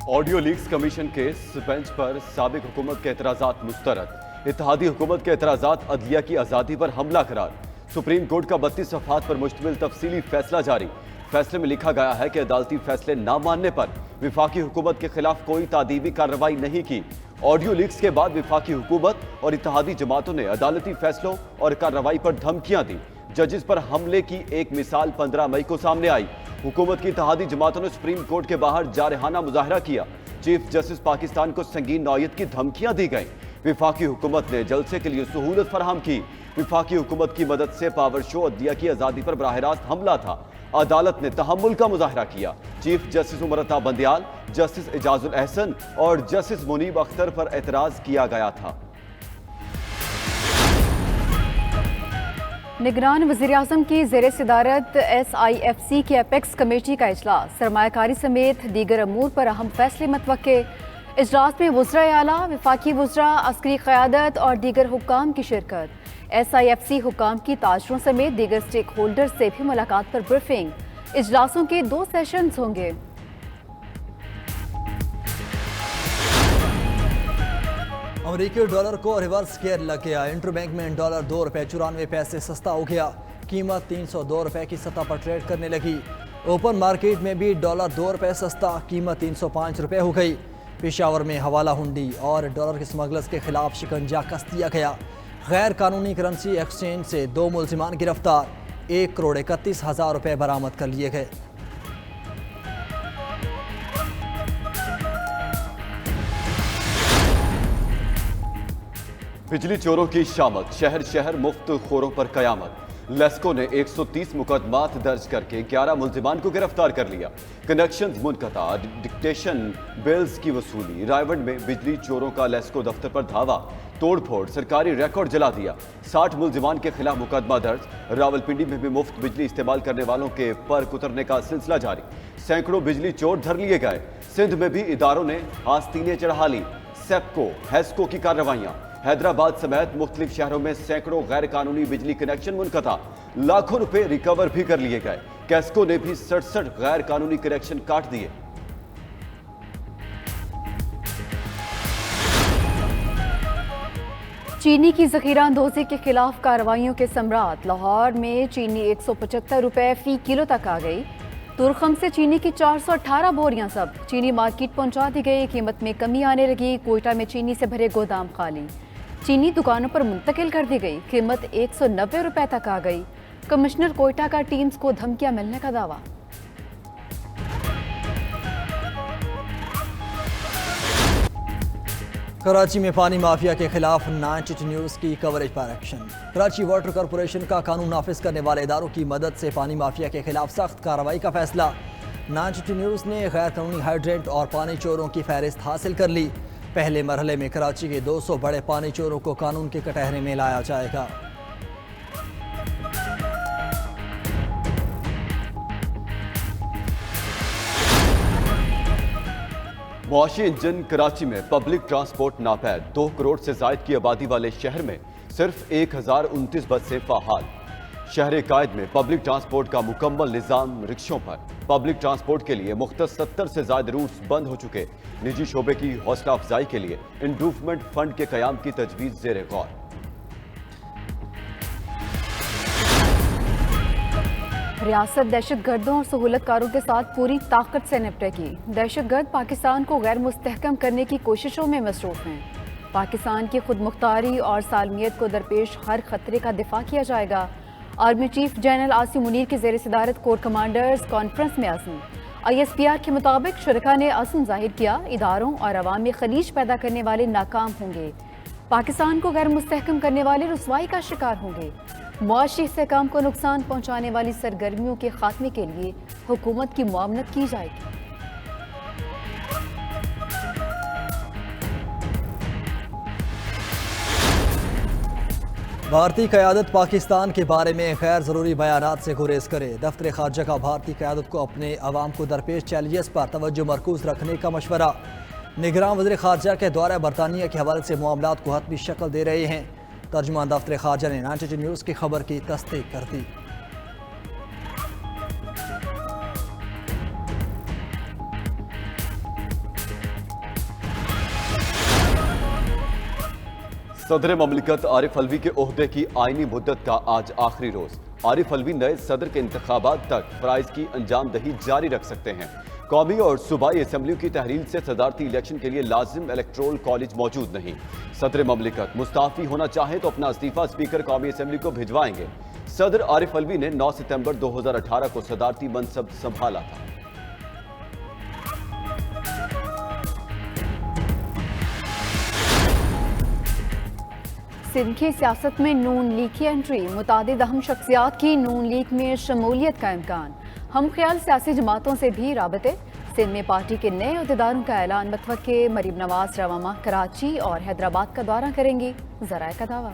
Audio leaks commission case bench पर साबिक हुकूमत के एतराज़ात मुस्तरद। इत्तेहादी हुकूमत के एतराज़ात अदलिया की आज़ादी पर हमला करार। सुप्रीम कोर्ट का 32 सफ़हात पर मुश्तमिल तफसीली फैसला जारी। फैसले में लिखा गया है कि अदालती फैसले ना मानने पर विफाकी हुकूमत के खिलाफ कोई तादीबी कार्रवाई नहीं की। ऑडियो लीक्स के बाद विफाकी हुकूमत और इत्तेहादी जमातों ने अदालती फैसलों और कार्रवाई पर धमकियां दी। जजिस पर हमले की एक मिसाल 15 मई को सामने आई। हुकूमत की इत्तेहादी जमातों ने सुप्रीम कोर्ट के बाहर जारहाना मुजाहरा किया। चीफ जस्टिस पाकिस्तान को संगीन नौयत की धमकियां दी गईं। विफाकी हुकूमत ने जलसे के लिए सहूलत फराहम की। विफाकी हुकूमत की मदद से पावर शो अदलिया की आज़ादी पर बराह रास्त हमला था। अदालत ने तहम्मुल का मुजाहरा किया। Chief justice Umar Ata Bandial, justice Ejazul Ehsan और जस्टिस मुनीब अख्तर पर एतराज़ किया गया था। निगरान वज़ीर-ए-आज़म की ज़ेर सदारत SIFC की एपेक्स कमेटी का इजलास, सरमायाकारी समेत दीगर अमूर पर अहम फैसले मतवक्के। इजलास में वज़राए आला, वफाकी वज़रा, अस्करी क़यादत और दीगर हुक्काम की शिरकत। SIFC हुक्काम की ताजरों समेत दीगर स्टेक होल्डर से भी मुलाकात पर ब्रीफिंग। इजलासों के 2 सेशंस होंगे। अमरीकी डॉलर को रिवर्स गियर लग गया। इंटरबैंक में डॉलर ₹2.94 सस्ता हो गया। कीमत ₹302 की सतह पर ट्रेड करने लगी। ओपन मार्केट में भी डॉलर ₹2 सस्ता, कीमत ₹305 हो गई। पेशावर में हवाला हुंडी और डॉलर के स्मगलर्स के खिलाफ शिकंजा कस दिया गया। गैर कानूनी करेंसी एक्सचेंज से 2 मुलजिमान गिरफ्तार। ₹1,31,000 बरामद कर लिए गए। बिजली चोरों की शामत, शहर शहर मुफ्त खोरों पर कयामत। लेस्को ने 130 मुकदमात दर्ज करके 11 मुलजिमान को गिरफ्तार कर लिया। कनेक्शन मुनक़ता, डिक्टेशन बिल्स की वसूली। रायवंड में बिजली चोरों का लेस्को दफ्तर पर धावा, तोड़फोड़, सरकारी रिकॉर्ड जला दिया। 60 मुलजिमान के खिलाफ मुकदमा दर्ज। रावलपिंडी में भी मुफ्त बिजली इस्तेमाल करने वालों के पर कुतरने का सिलसिला जारी। सैकड़ों बिजली चोर धर लिए गए। सिंध में भी इदारों ने आस्तीनें चढ़ा ली। सेप्को, हेस्को की कार्रवाइयां। हैदराबाद समेत मुख्तलिफ शहरों में सैकड़ों गैर कानूनी बिजली कनेक्शन मुनक़ता। लाखों रुपए रिकवर भी कर लिए गए। कैस्को ने भी 67 गैर कानूनी कनेक्शन काट दिए। चीनी की ज़ख़ीरा अंदोज़ी के खिलाफ कार्रवाइयों के समरात। लाहौर में चीनी ₹175 फ़ी किलो तक आ गई। तुरखम से चीनी की 418 बोरियां सब चीनी मार्केट पहुंचा दी गई। कीमत में कमी आने लगी। कोयटा में चीनी से भरे गोदाम खाली। चीनी दुकानों पर मुंतकिल कर दी गई। कीमत ₹190 तक आ गई। कमिश्नर कोयटा का टीम्स को धमकियां मिलने का दावा। कराची में पानी माफिया के खिलाफ 9 न्यूज़ की कवरेज पर एक्शन। कराची वाटर कॉरपोरेशन का कानून नाफिज करने वाले इदारों की मदद से पानी माफिया के खिलाफ सख्त कार्रवाई का फैसला। 9 न्यूज़ ने गैर कानूनी हाइड्रेंट और पानी चोरों की फहरिस्त हासिल कर ली। पहले मरहले में कराची के 200 बड़े पानी चोरों को कानून के कटहरे में लाया जाएगा। मुआशी इंजन कराची में पब्लिक ट्रांसपोर्ट नापैद। 2 करोड़ से जायद की आबादी वाले शहर में सिर्फ 1029 बसें फाहाल। शहर कायद में पब्लिक ट्रांसपोर्ट का मुकम्मल निज़ाम रिक्शों पर। पब्लिक ट्रांसपोर्ट के लिए मुख्तस 70 से ज्यादा रूट्स बंद हो चुके। निजी शोबे की हौसला अफजाई के लिए इंप्रूवमेंट फंड के कयाम की तजवीज़ ज़ेर गौर। रियासत दहशत गर्दों और सहूलतकारों के साथ पूरी ताकत से निपटेगी। दहशत गर्द पाकिस्तान को गैर मुस्तहकम करने की कोशिशों में मसरूफ हैं। पाकिस्तान की खुद मुख्तारी और सालमियत को दरपेश हर खतरे का दिफा किया जाएगा। Army chief general Asim Munir की ज़ेर सदारत कोर कमांडर्स कॉन्फ्रेंस में अज़्म। ISPR के मुताबिक शुरका ने अज़्म जाहिर किया, इदारों और अवाम में खलीज पैदा करने वाले नाकाम होंगे। पाकिस्तान को गैर मुस्तहकम करने वाले रुसवाई का शिकार होंगे। मुआशी इस्तेहकाम को नुकसान पहुंचाने वाली सरगर्मियों के खात्मे के लिए हुकूमत की मुआवनत की जाएगी। भारतीय क़यादत पाकिस्तान के बारे में गैर ज़रूरी बयानात से गुरेज करे। दफ्तर ख़ारजा का भारतीय क़यादत को अपने अवाम को दरपेश चैलेंजेस पर तवज्जो मरकूज़ रखने का मशवरा। निगरान वज़ीर ख़ारजा के दौरे बरतानिया के हवाले से मामलात को हतमी शक्ल दे रहे हैं। तर्जुमान दफ्तर ख़ारजा ने 9 न्यूज़ की खबर की तस्दीक कर दी। सदर ममलिकत आरिफ अलवी के ओहदे की आईनी मुद्दत का आज आखिरी रोज। आरिफ अलवी नए सदर के इंतखाबात तक फराइज की अंजामदही जारी रख सकते हैं। कौमी और सूबाई असम्बलियों की तहरील से सदारती इलेक्शन के लिए लाजिम इलेक्ट्रोल कॉलेज मौजूद नहीं। सदर ममलिकत मुस्ताफी होना चाहे तो अपना इस्तीफा स्पीकर कौमी असम्बली को भिजवाएंगे। सदर आरिफ अलवी ने 9 सितंबर 2018 को सदारती मनसब संभाला था। सिंध की सियासत में नून लीग की एंट्री, मुतादिद अहम शख्सियात की नून लीग में शमूलियत का इम्कान। हम ख्याल सियासी जमातों से भी राबते। सिंध में पार्टी के नए अहदेदारों का ऐलान। मतवक्के मरीम नवाज रवा माह कराची और हैदराबाद का दौरा करेंगी, ज़राए का दावा।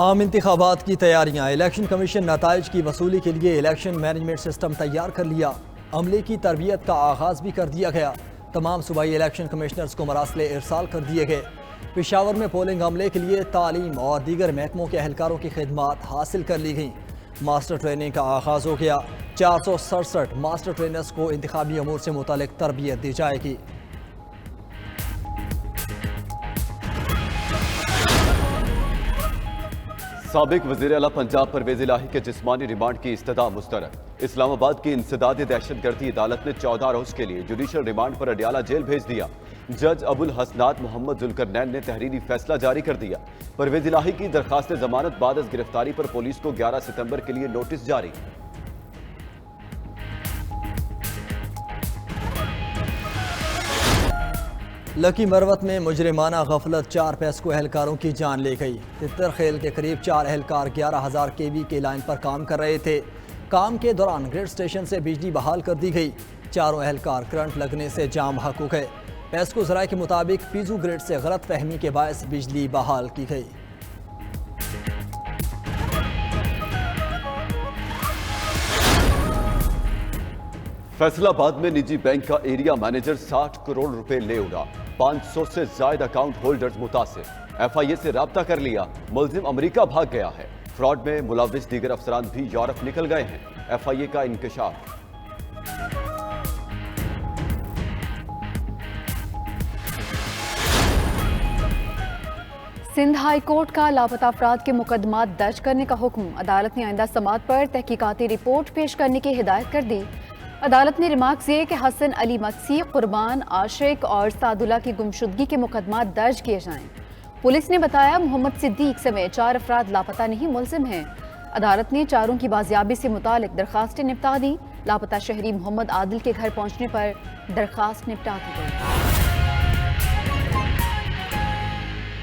आम इंतखाबात की तैयारियां। इलेक्शन कमीशन नताइज की वसूली के लिए इलेक्शन मैनेजमेंट सिस्टम तैयार कर लिया। अमले की तरबियत का आगाज़ भी कर दिया गया। तमाम सूबाई इलेक्शन कमिश्नर्स को मरासले इरसाल कर दिए गए। पेशावर में पोलिंग अमले के लिए तालीम और दीगर महकमों के एहलकारों की खिदमात हासिल कर ली गई। मास्टर ट्रेनिंग का आगाज़ हो गया। 467 मास्टर ट्रेनर्स को इंतखाबी अमूर से मुतालिक तरबियत दी जाएगी। साबिक वज़ीर आला पंजाब परवेज़ इलाही के जिस्मानी रिमांड की इस्तदा मुस्तरद। इस्लामाबाद की इंसदाद दहशतगर्दी अदालत ने 14 रोज के लिए जुडिशल रिमांड पर अडियाला जेल भेज दिया। जज अबुल हसनात मोहम्मद जुल्करनैन ने तहरीरी फैसला जारी कर दिया। परवेज़ इलाही की दरखास्त जमानत बाद अज गिरफ्तारी पर पुलिस को 11 सितंबर के लिए नोटिस जारी। लकी मरवत में मुजरिमाना गफलत 4 पेस्को एहलकारों की जान ले गई। तितर खेल के करीब 4 एहलकार 11,000 केवी के लाइन पर काम कर रहे थे। काम के दौरान ग्रिड स्टेशन से बिजली बहाल कर दी गई। चारों एहलकार करंट लगने से जाम हक हो गए। पेस्को ज़राए के मुताबिक पीजू ग्रिड से गलत फहमी के बायस बिजली बहाल की गई। फैसलाबाद में निजी बैंक का एरिया मैनेजर 60 करोड़ रुपए ले उड़ा। 500 से ज्यादा अकाउंट होल्डर्स मुतासिर। FIA से राब्ता कर लिया। मुलजिम अमेरिका भाग गया है। फ्रॉड में मुलविस दीगर अफसरान भी यूरोप निकल गए हैं। FIA का इंकशाफ। सिंध हाई कोर्ट का लापता अफराद के मुकदमात दर्ज करने का हुक्म। अदालत ने आइंदा समात पर तहकीकाती रिपोर्ट पेश करने की हिदायत कर दी। अदालत ने रिमार्क्स दिए कि हसन अली मक्सी, कुर्बान, आशिक और सादुल्ला की गुमशुदगी के मुकदमात दर्ज किए जाएं। पुलिस ने बताया मोहम्मद सिद्दीक समेत 4 अफराद लापता नहीं, मुलजिम हैं। अदालत ने चारों की बाजियाबी से मुतालिक दरखास्तें निपटा दी। लापता शहरी मोहम्मद आदिल के घर पहुंचने पर दरखास्त निपटा दी गई।